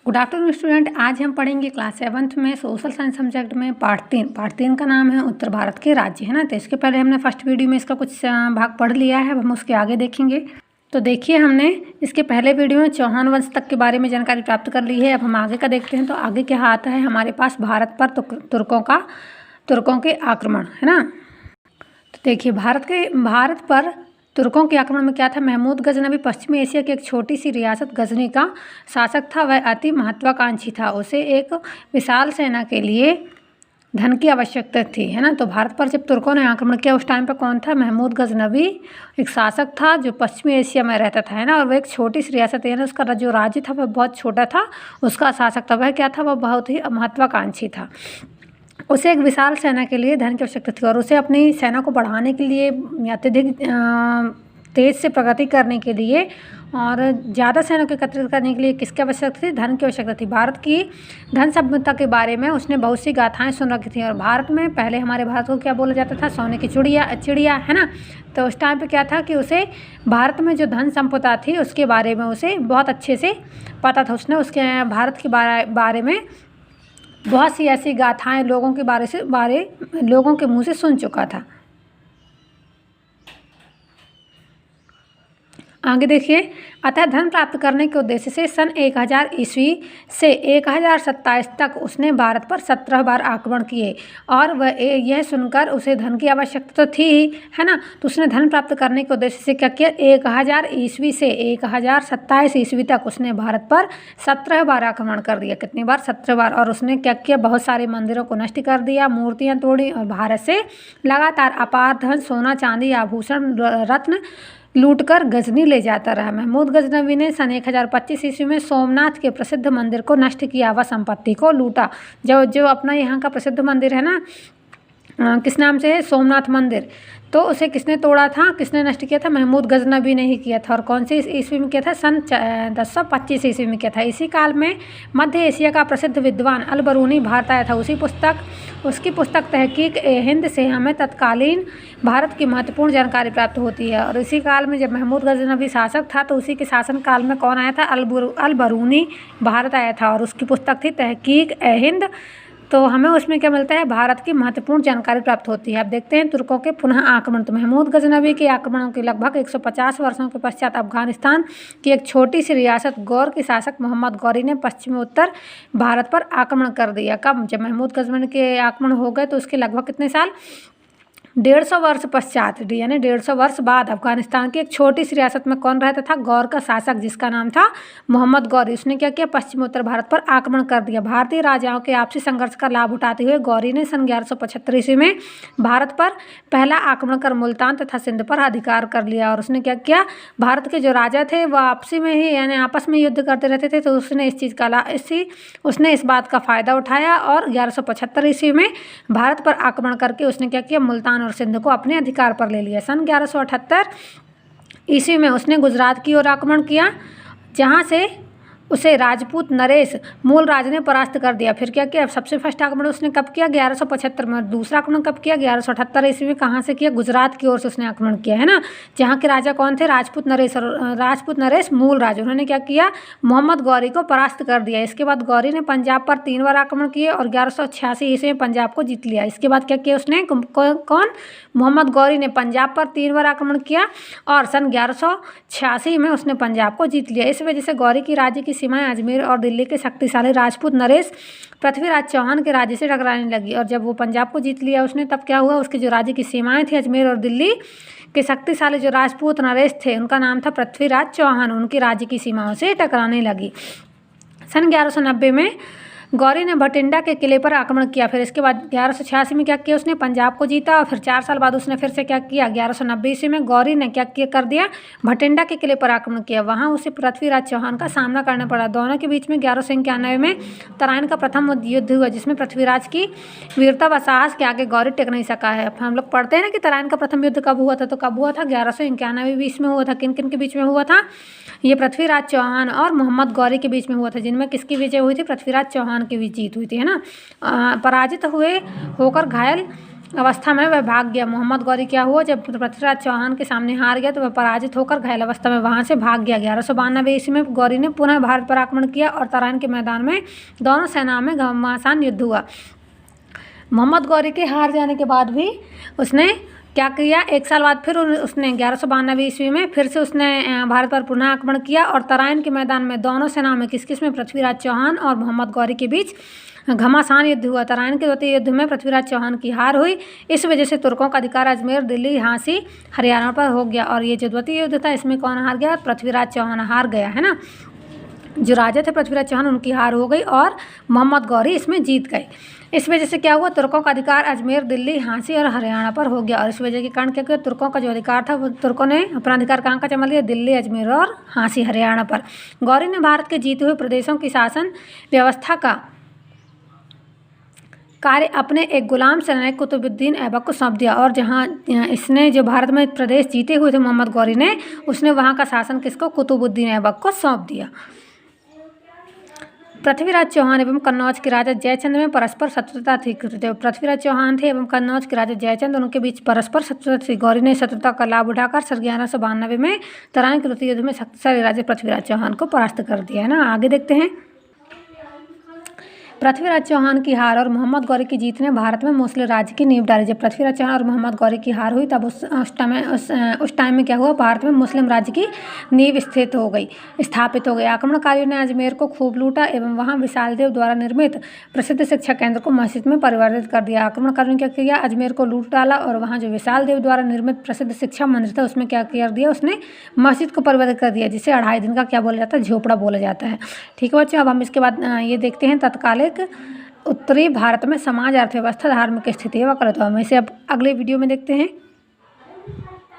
Good afternoon student. आज हम पढ़ेंगे क्लास 7th में सोशल साइंस सब्जेक्ट में पार्ट 3 का नाम है उत्तर भारत के राज्य, है ना। तो इसके पहले हमने फर्स्ट वीडियो में इसका कुछ भाग पढ़ लिया है, अब हम उसके आगे देखेंगे। तो देखिए, हमने इसके पहले वीडियो में चौहान वंश तक के बारे में जानकारी प्राप्त कर ली है। अब हम आगे का देखते हैं। तो आगे क्या आता है हमारे पास, भारत पर तुर्कों के आक्रमण, है ना। तो देखिए, भारत पर तुर्कों के आक्रमण में क्या था। महमूद गजनवी पश्चिमी एशिया की एक छोटी सी रियासत गजनी का शासक था। वह अति महत्वाकांक्षी था। उसे एक विशाल सेना के लिए धन की आवश्यकता थी, है ना। तो भारत पर जब तुर्कों ने आक्रमण किया उस टाइम पर कौन था, महमूद गजनवी एक शासक था जो पश्चिमी एशिया में रहता था, है ना। और वह एक छोटी सी रियासत, यानी उसका जो राज्य था वह बहुत छोटा था। उसका शासक था, वह क्या था, वह बहुत ही महत्वाकांक्षी था। उसे एक विशाल सेना के लिए धन की आवश्यकता थी और उसे अपनी सेना को बढ़ाने के लिए, अत्यधिक तेज से प्रगति करने के लिए और ज़्यादा सेना को एकत्रित करने के लिए किसकी आवश्यकता थी, धन की आवश्यकता थी। भारत की धन संपन्नता के बारे में उसने बहुत सी गाथाएं सुन रखी थी। और भारत में पहले हमारे भारत को क्या बोला जाता था, सोने की चिड़िया, है ना। तो उस टाइम पे क्या था कि उसे भारत में जो धन संपदा थी उसके बारे में उसे बहुत अच्छे से पता था। उसने उसके भारत के बारे में बहुत सी ऐसी गाथाएं लोगों के मुंह से सुन चुका था। आगे देखिए, अतः धन प्राप्त करने के उद्देश्य से सन 1000 ईस्वी से 1027 तक उसने भारत पर 17 बार आक्रमण किए। और वह यह सुनकर उसे धन की आवश्यकता तो थी, है ना। तो उसने धन प्राप्त करने के उद्देश्य से क्या किया, 1000 ईस्वी से 1027 ईस्वी तक उसने भारत पर 17 बार आक्रमण कर दिया। कितनी बार, 17 बार। और उसने क्या किया, बहुत सारे मंदिरों को नष्ट कर दिया, मूर्तियाँ तोड़ी और भारत से लगातार अपार धन, सोना चांदी, आभूषण, रत्न लूटकर गजनी ले जाता रहा। महमूद गजनवी ने सन 1025 ईस्वी में सोमनाथ के प्रसिद्ध मंदिर को नष्ट किया व संपत्ति को लूटा। जो अपना यहाँ का प्रसिद्ध मंदिर है ना, किस नाम से है, सोमनाथ मंदिर, तो उसे किसने तोड़ा था, किसने नष्ट किया था, महमूद गजनवी ने ही किया था। और कौन सी ईस्वी में किया था, सन 1025 ईस्वी में किया था। इसी काल में मध्य एशिया का प्रसिद्ध विद्वान अल बरूनी भारत आया था। उसकी पुस्तक तहकीक ए हिंद से हमें तत्कालीन भारत की महत्वपूर्ण जानकारी प्राप्त होती है। और इसी काल में जब महमूद गजनवी शासक था तो उसी के शासन काल में कौन आया था, अल बरूनी भारत आया था और उसकी पुस्तक थी तहकीक ए हिंद। तो हमें उसमें क्या मिलता है, भारत की महत्वपूर्ण जानकारी प्राप्त होती है। अब देखते हैं तुर्कों के पुनः आक्रमण। तो महमूद गजनवी के आक्रमणों के लगभग 150 वर्षों के पश्चात अफगानिस्तान की एक छोटी सी रियासत गौर के शासक मोहम्मद गौरी ने पश्चिमी उत्तर भारत पर आक्रमण कर दिया। कब, जब महमूद गजनवी के आक्रमण हो गए तो उसके लगभग कितने साल, 150 वर्ष पश्चात, यानी 150 वर्ष बाद अफगानिस्तान की एक छोटी सी रियासत में कौन रहता था, गौर का शासक जिसका नाम था मोहम्मद गौरी। उसने क्या किया, पश्चिमी उत्तर भारत पर आक्रमण कर दिया। भारतीय राजाओं के आपसी संघर्ष का लाभ उठाते हुए गौरी ने सन 1175 ईस्वी में भारत पर पहला आक्रमण कर मुल्तान तथा सिंध पर अधिकार कर लिया। और उसने क्या किया, भारत के जो राजा थे वह आपसी में ही, यानी आपस में युद्ध करते रहते थे, तो उसने उसने इस बात का फायदा उठाया और 1175 ईस्वी में भारत पर आक्रमण करके उसने क्या किया, मुल्तान और सिंध को अपने अधिकार पर ले लिया। सन 1178 ईस्वी में उसने गुजरात की ओर आक्रमण किया, जहां से उसे राजपूत नरेश मूलराज ने परास्त कर दिया। फिर क्या किया, सबसे फर्स्ट आक्रमण उसने कब किया, 1175 में। दूसरा आक्रमण कब किया, 1178 ईस्वी में। कहाँ से किया, गुजरात की ओर से उसने आक्रमण किया, है ना। जहाँ के राजा कौन थे, राजपूत नरेश मूलराज। उन्होंने क्या किया, मोहम्मद गौरी को परास्त कर दिया। इसके बाद गौरी ने पंजाब पर 3 बार आक्रमण किए और 1186 ईस्वी में पंजाब को जीत लिया। इसके बाद क्या किया उसने, कौन, मोहम्मद गौरी ने पंजाब पर 3 बार आक्रमण किया और सन 1186 में उसने पंजाब को जीत लिया। इस वजह से गौरी की राज्य की सीमाएं अजमेर और दिल्ली के शक्तिशाली राजपूत नरेश पृथ्वीराज चौहान के राज्य से टकराने लगी। और जब वो पंजाब को जीत लिया उसने, तब क्या हुआ, उसके जो राज्य की सीमाएं थी अजमेर और दिल्ली के शक्तिशाली जो राजपूत नरेश थे, उनका नाम था पृथ्वीराज चौहान, उनकी राज्य की सीमाओं से टकराने लगी। सन 1190 में गौरी ने भटिंडा के किले पर आक्रमण किया। फिर इसके बाद 1186 में क्या किया, उसने पंजाब को जीता। और फिर 4 साल बाद उसने फिर से क्या किया, 1190 ईस्वी में गौरी ने क्या किया, कर दिया, भटिंडा के किले पर आक्रमण किया। वहां उसे पृथ्वीराज चौहान का सामना करना पड़ा। दोनों के बीच में 1191 में तराइन का प्रथम युद्ध हुआ, जिसमें पृथ्वीराज की वीरता व साहस के आगे गौरी टिक नहीं सका है। हम लोग पढ़ते हैं ना कि तराइन का प्रथम युद्ध कब हुआ था, तो कब हुआ था, 1191 ईस्वी में हुआ था। किन किन के बीच में हुआ था, ये पृथ्वीराज चौहान और मोहम्मद गौरी के बीच में हुआ था, जिनमें किसकी विजय हुई थी, पृथ्वीराज चौहान की जीत हुई थी, है ना। पराजित होकर घायल अवस्था में वह भाग गया। मोहम्मद गौरी क्या हुआ, जब पृथ्वीराज चौहान के सामने हार गया तो वह पराजित होकर घायल अवस्था में वहां से भाग गया। 1192 ईस्वी में गौरी ने पुनः भारत पर आक्रमण किया और तराइन के मैदान में दोनों सेनाओं में घमासान युद्ध हुआ। मोहम्मद गौरी के हार जाने के बाद भी उसने क्या किया, 1 साल बाद फिर उसने 1192 ईस्वी में फिर से उसने भारत पर पुनः आक्रमण किया और तराइन के मैदान में दोनों सेनाओं में किस में पृथ्वीराज चौहान और मोहम्मद गौरी के बीच घमासान युद्ध हुआ। तराइन के द्वितीय युद्ध में पृथ्वीराज चौहान की हार हुई। इस वजह से तुर्कों का अधिकार अजमेर, दिल्ली, झांसी, हरियाणा पर हो गया। और ये जो द्वितीय युद्ध था इसमें कौन हार गया, पृथ्वीराज चौहान हार गया, है ना। जो राजा थे पृथ्वीराज चौहान उनकी हार हो गई और मोहम्मद गौरी इसमें जीत गए। इस वजह से क्या हुआ, तुर्कों का अधिकार अजमेर, दिल्ली, झांसी और हरियाणा पर हो गया। और इस वजह के कारण क्या किया, तुर्कों का जो अधिकार था वो तुर्कों ने अपना अधिकार कहाँ का जमा लिया, दिल्ली, अजमेर और झांसी, हरियाणा पर। गौरी ने भारत के जीते हुए प्रदेशों की शासन व्यवस्था का कार्य अपने एक गुलाम सेनानी कुतुबुद्दीन ऐबक को सौंप दिया। और जहाँ इसने जो भारत में प्रदेश जीते हुए थे मोहम्मद गौरी ने, उसने वहाँ का शासन किसको, कुतुबुद्दीन ऐबक को सौंप दिया। पृथ्वीराज चौहान एवं कन्नौज के राजा जयचंद में परस्पर शत्रुता थी। पृथ्वीराज चौहान थे एवं कन्नौज के राजा जयचंद, उनके बीच परस्पर शत्रुता थी। गौरी ने शत्रुता का लाभ उठाकर 1192 में तराइन के द्वितीय युद्ध में शक्तिशाली राजा पृथ्वीराज चौहान को परास्त कर दिया, है ना। आगे देखते हैं। पृथ्वीराज चौहान की हार और मोहम्मद गौरी की जीत ने भारत में मुस्लिम राज्य की नींव डाली। जब पृथ्वीराज चौहान और मोहम्मद गौरी की हार हुई तब उस टाइम में क्या हुआ, भारत में मुस्लिम राज्य की नींव स्थापित हो गई। आक्रमणकारियों ने अजमेर को खूब लूटा एवं वहां विशाल देव द्वारा निर्मित प्रसिद्ध शिक्षा केंद्र को मस्जिद में परिवर्तित कर दिया। आक्रमणकारियों ने क्या किया, अजमेर को लूट डाला और वहाँ जो विशाल देव द्वारा निर्मित प्रसिद्ध शिक्षा मंदिर था उसमें क्या कर दिया, उसने मस्जिद को परिवर्तित कर दिया, जिसे 2.5 दिन का क्या बोला जाता है, झोपड़ा बोला जाता है। ठीक है बच्चों, अब हम इसके बाद ये देखते हैं तत्कालीन उत्तरी भारत में समाज, अर्थव्यवस्था, धार्मिक स्थिति व कलत्व। हम इसे अब अगले वीडियो में देखते हैं।